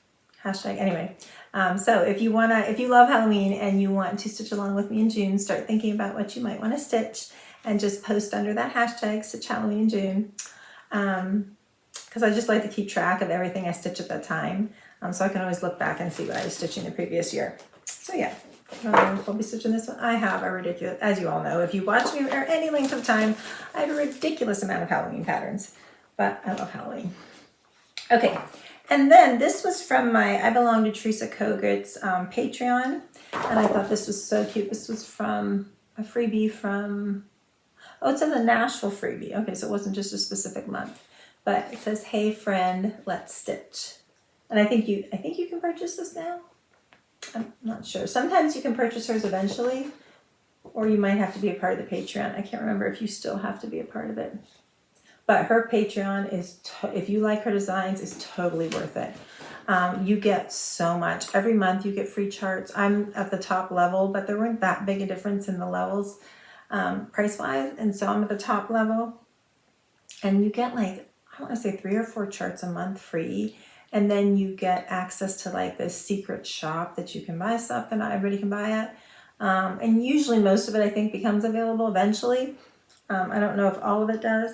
Hashtag, anyway. So if you love Halloween and you want to stitch along with me in June, start thinking about what you might want to stitch and just post under that hashtag Stitch Halloween in June. Because I just like to keep track of everything I stitch at that time. So I can always look back and see what I was stitching the previous year. So yeah. I'll be stitching this one. I have a ridiculous, as you all know, if you watch me or any length of time, I have a ridiculous amount of Halloween patterns, but I love Halloween. Okay, And then this was from I belong to Teresa Kogut's Patreon. And I thought this was so cute. This was from a freebie from, oh, it says a Nashville freebie. Okay, so it wasn't just a specific month. But it says, hey friend, let's stitch. And I think you can purchase this now. I'm not sure. Sometimes you can purchase hers eventually, or you might have to be a part of the Patreon. I can't remember if you still have to be a part of it. But her Patreon is, if you like her designs, is totally worth it. You get so much. Every month you get free charts. I'm at the top level, but there weren't that big a difference in the levels price-wise. And so I'm at the top level. And you get like, I want to say 3 or 4 charts a month free. And then you get access to like this secret shop that you can buy stuff that not everybody can buy at. And usually most of it, I think, becomes available eventually. I don't know if all of it does.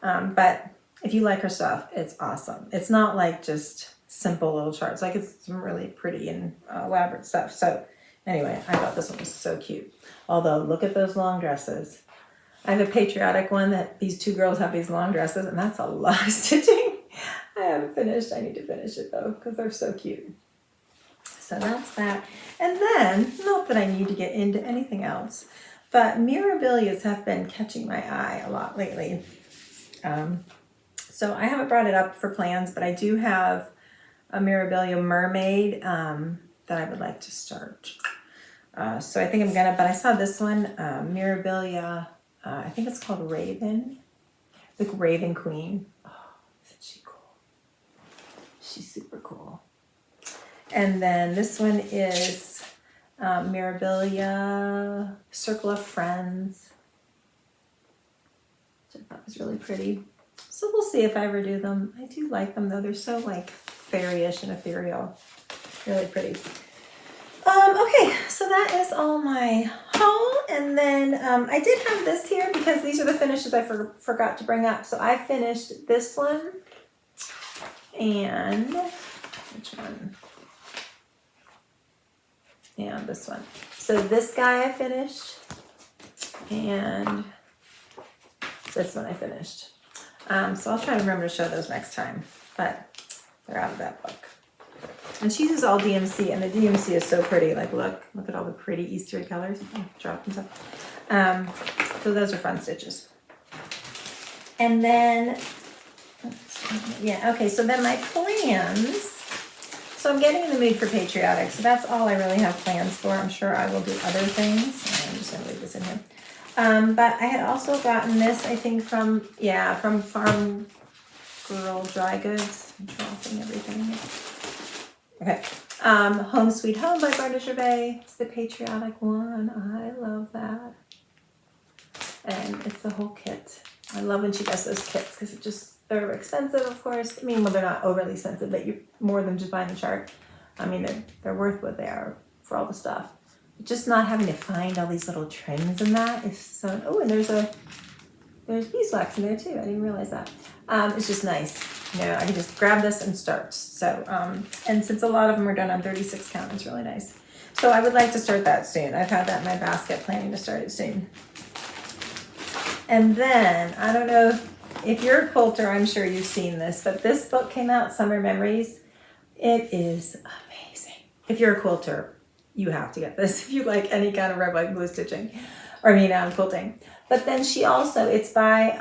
But if you like her stuff, it's awesome. It's not like just simple little charts. Like, it's some really pretty and elaborate stuff. So anyway, I thought this one was so cute. Although, look at those long dresses. I have a Patriotic one that these 2 girls have these long dresses, and that's a lot of stitching. I haven't finished. I need to finish it though, because they're so cute. So that's that. And then, not that I need to get into anything else, but mirabilias have been catching my eye a lot lately. So I haven't brought it up for plans, but I do have a Mirabilia mermaid that I would like to start. So I think I'm gonna, but I saw this one, Mirabilia, I think it's called Raven, the Raven Queen. Oh, isn't she cool? She's super cool. And then this one is Mirabilia Circle of Friends, which I thought was really pretty. So we'll see if I ever do them. I do like them though. They're so like fairy-ish and ethereal. Really pretty. Okay, so that is all my haul. And then I did have this here because these are the finishes I forgot to bring up. So I finished this one and which one? And this one. So this guy I finished and this one I finished. So I'll try to remember to show those next time, but they're out of that book. And she uses all DMC, and the DMC is so pretty. Like, look at all the pretty Easter colors. Drop them stuff. So those are fun stitches. And then, yeah, okay, so then my plans. So I'm getting in the mood for Patriotic, so that's all I really have plans for. I'm sure I will do other things. I'm just gonna leave this in here. But I had also gotten this, I think, from Farm Girl Dry Goods. I'm dropping everything. Okay. Home Sweet Home by Brenda Gervais. It's the Patriotic one. I love that. And it's the whole kit. I love when she does those kits because they're expensive, of course. I mean, well, they're not overly expensive, but you're more than just buying the chart. I mean, they're worth what they are for all the stuff. Just not having to find all these little trims and that is so. Oh, and there's beeswax in there too. I didn't realize that. It's just nice. You know, I can just grab this and start. So, and since a lot of them are done on 36 count, it's really nice. So I would like to start that soon. I've had that in my basket, planning to start it soon. And then I don't know if you're a quilter, I'm sure you've seen this, but this book came out, Summer Memories. It is amazing. If you're a quilter, you have to get this if you like any kind of red, white, blue stitching, quilting. But then she also, it's by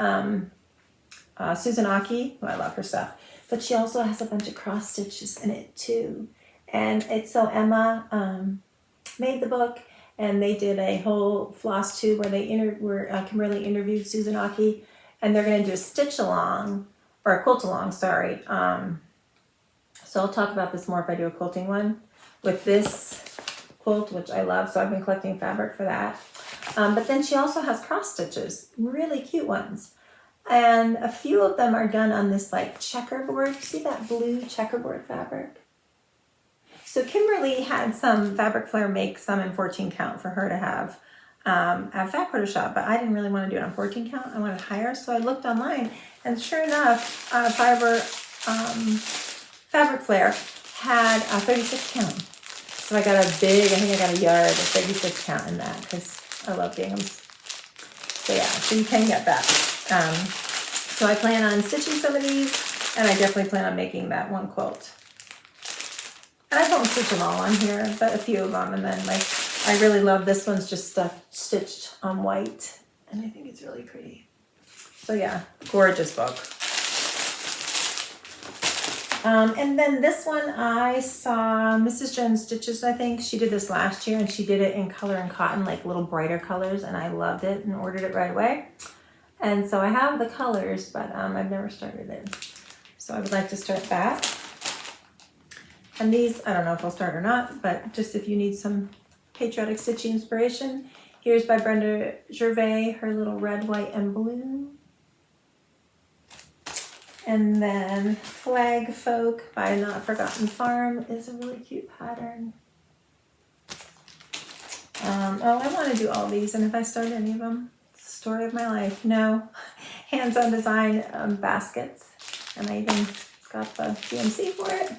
Susan Aki, who I love her stuff, but she also has a bunch of cross stitches in it too. And it's so Emma made the book, and they did a whole Floss too where Kimberly interviewed Susan Aki, and they're going to do a stitch along, or a quilt along, sorry. So I'll talk about this more if I do a quilting one with this quilt, which I love, so I've been collecting fabric for that. But then she also has cross stitches, really cute ones. And a few of them are done on this like checkerboard. See that blue checkerboard fabric? So Kimberly had some Fabric Flare make some in 14 count for her to have at Fat Quarter Shop, but I didn't really want to do it on 14 count. I wanted higher, so I looked online, and sure enough, Fabric Flare had a 36 count. So I got I think I got a yard of 36 count in that because I love ginghams. So yeah, so you can get that. So I plan on stitching some of these And I definitely plan on making that one quilt. And I won't stitch them all on here, but a few of them. And then like, I really love this one's just stitched on white. And I think it's really pretty. So yeah, gorgeous book. And then this one I saw Mrs. Jones Stitches, I think. She did this last year and she did it in color and cotton, like little brighter colors. And I loved it and ordered it right away. And so I have the colors, but I've never started it. So I would like to start that. And these, I don't know if I'll start or not, but just if you need some patriotic stitching inspiration, here's by Brenda Gervais, her little red, white, and blue. And then Flag Folk by Not Forgotten Farm is a really cute pattern. Oh, I want to do all these, and if I start any of them, story of my life. No, hands-on design baskets, and I even got the CMC for it.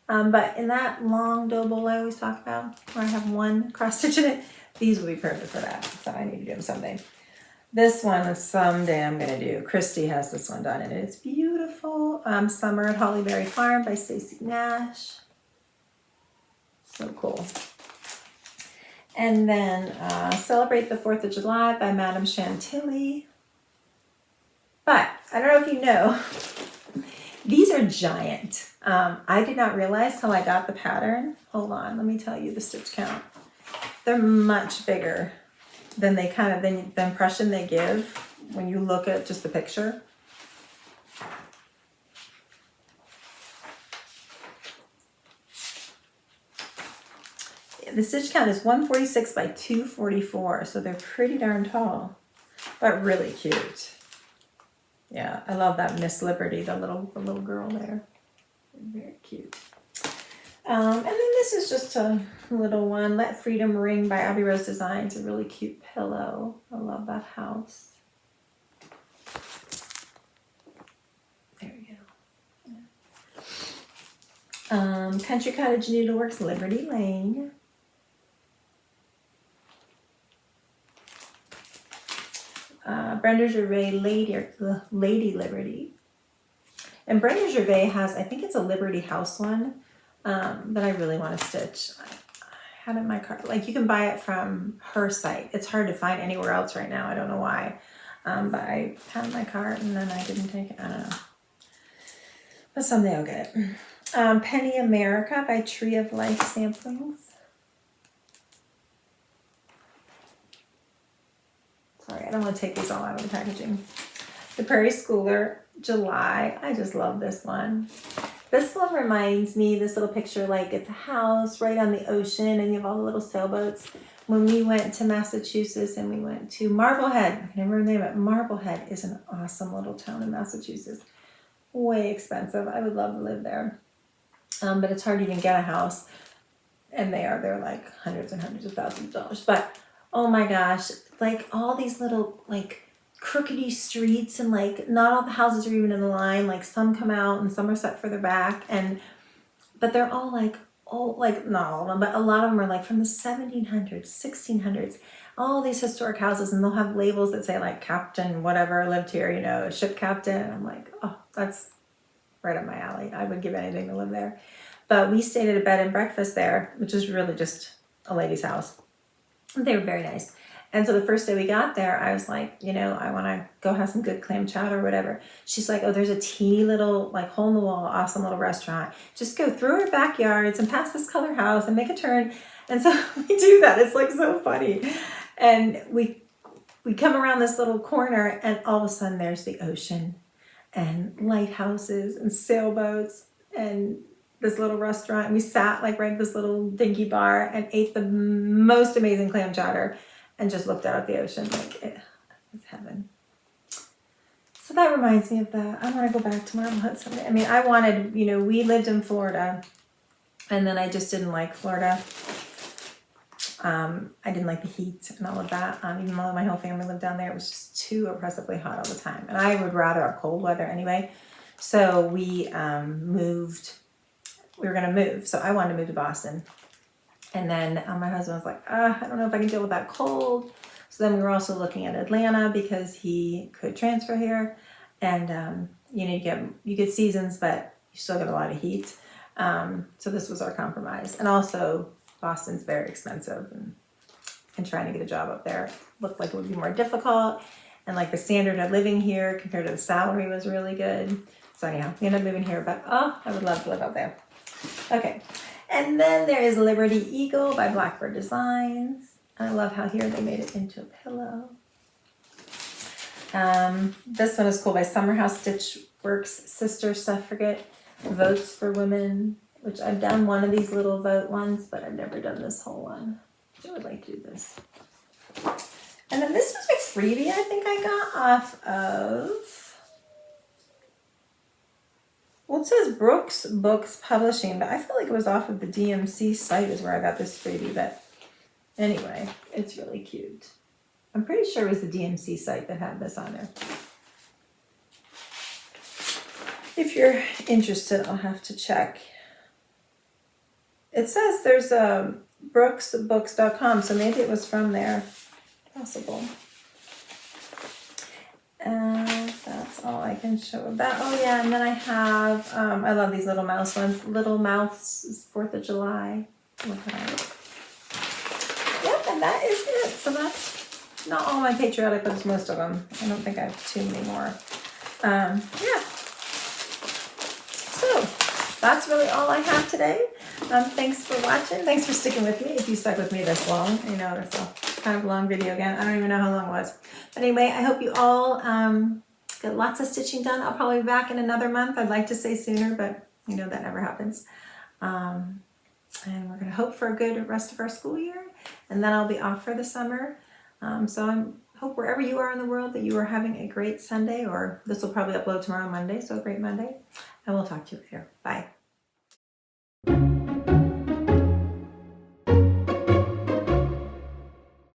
But in that long dough bowl I always talk about, where I have one cross stitch in it, these will be perfect for that. So I need to do them someday. This one someday I'm gonna do. Christy has this one done and it's beautiful. Summer at Hollyberry Farm by Stacey Nash. So cool. And then Celebrate the 4th of July by Madame Chantilly. But I don't know if you know, these are giant. I did not realize till I got the pattern. Hold on, let me tell you the stitch count. They're much bigger than they kind of, the impression they give when you look at just the picture. The stitch count is 146 by 244, so they're pretty darn tall, but really cute. Yeah, I love that Miss Liberty, the little girl there. Very cute. And then this is just a little one, Let Freedom Ring by Abby Rose Designs. A really cute pillow. I love that house. There we go. Country Cottage Needleworks, Liberty Lane. Brenda Gervais, Lady Liberty. And Brenda Gervais has, I think it's a Liberty House one that I really want to stitch. I had it in my cart. Like you can buy it from her site. It's hard to find anywhere else right now. I don't know why. But I had it in my cart and then I didn't take it. I don't know. But someday I'll get it. Penny America by Tree of Life Samplings. Sorry, I don't want to take these all out of the packaging. The Prairie Schooler, July. I just love this one. This one reminds me, this little picture, like it's a house right on the ocean and you have all the little sailboats. When we went to Massachusetts and we went to Marblehead, I can remember the name of it. Marblehead is an awesome little town in Massachusetts. Way expensive. I would love to live there. But it's hard to even get a house. And they're like hundreds and hundreds of thousands of dollars. But oh my gosh, like all these little like crookedy streets and like not all the houses are even in the line. Like some come out and some are set further back, but they're all like not all of them, but a lot of them are like from the 1700s, 1600s. All these historic houses, and they'll have labels that say like Captain whatever lived here, you know, ship captain. And I'm like, oh, that's right up my alley. I would give anything to live there. But we stayed at a bed and breakfast there, which is really just a lady's house. They were very nice. And so the first day we got there, I was like, you know, I want to go have some good clam chowder or whatever. She's like, oh, there's a teeny little, like, hole in the wall, awesome little restaurant. Just go through our backyards and past this color house and make a turn. And so we do that. It's like so funny. And we come around this little corner and all of a sudden there's the ocean and lighthouses and sailboats and this little restaurant. And we sat like right at this little dinky bar and ate the most amazing clam chowder. And just looked out at the ocean like it was heaven. So that reminds me of that. I want to go back to Marblehead someday. I mean, I wanted, you know, we lived in Florida and then I just didn't like Florida. I didn't like the heat and all of that. Even though my whole family lived down there, it was just too oppressively hot all the time. And I would rather our cold weather anyway. So we moved. We were going to move. So I wanted to move to Boston. And then my husband was like, I don't know if I can deal with that cold. So then we were also looking at Atlanta because he could transfer here. And you get seasons, but you still get a lot of heat. So this was our compromise. And also Boston's very expensive, and trying to get a job up there looked like it would be more difficult. And like the standard of living here compared to the salary was really good. So anyhow, we ended up moving here, but I would love to live out there. Okay, and then there is Liberty Eagle by Blackbird Designs. I love how here they made it into a pillow. This one is cool by Summerhouse Stitch Works, Sister Suffragette Votes for Women, which I've done one of these little vote ones, but I've never done this whole one. I would like to do this. And then this was my freebie I think I got off of, well, it says Brooks Books Publishing, but I feel like it was off of the DMC site is where I got this freebie, but anyway, it's really cute. I'm pretty sure it was the DMC site that had this on there. If you're interested, I'll have to check. It says there's a brooksbooks.com, so maybe it was from there. Possible. That's all I can show of that. Oh yeah, and then I have, I love these little mouse ones. Little Mouths 4th of July. Look at that. Yep, and that is it. So that's not all my Patriotic books, most of them. I don't think I have too many more. Yeah. So that's really all I have today. Thanks for watching. Thanks for sticking with me. If you stuck with me this long, I know it's a kind of long video again. I don't even know how long it was. But anyway, I hope you all get lots of stitching done. I'll probably be back in another month. I'd like to say sooner, but you know that never happens. And we're going to hope for a good rest of our school year. And then I'll be off for the summer. So I hope wherever you are in the world that you are having a great Sunday, or this will probably upload tomorrow, Monday. So a great Monday. And we'll talk to you later. Bye.